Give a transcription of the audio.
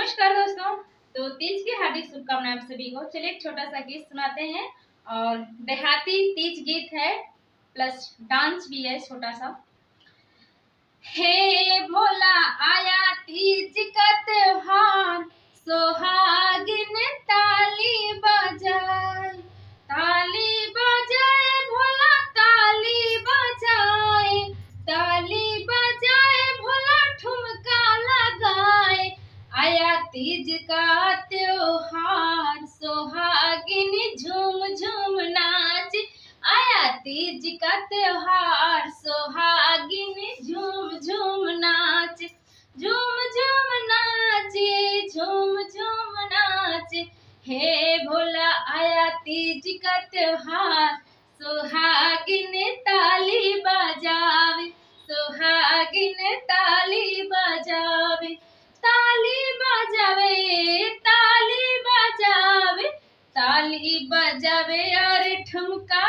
नमस्कार दोस्तों। तो तीज की हार्दिक शुभकामनाएं आप सभी को। चलिए एक छोटा सा गीत सुनाते हैं और देहाती तीज गीत है प्लस डांस भी है छोटा सा। हे भोला आया तीज का त्योहार, सोहागिन ताली बजाए, ताली बजाए भोला ताली बजाए, ताली बजाए भोला ठुमका लगाए। आया तीज का त्योहार, सोहागिन झूम झूम नाच। आया तीज का त्योहार, सोहागिन झूम झूम नाच, झूम झूम नाचे, झूम झूम नाचे। हे भोला आया तीज का त्योहार, सोहागिन ताली बजावे, सोहागिन ताली बजावे, ताली बजावे, ताली बजावे, ताली बजावे और ठुमका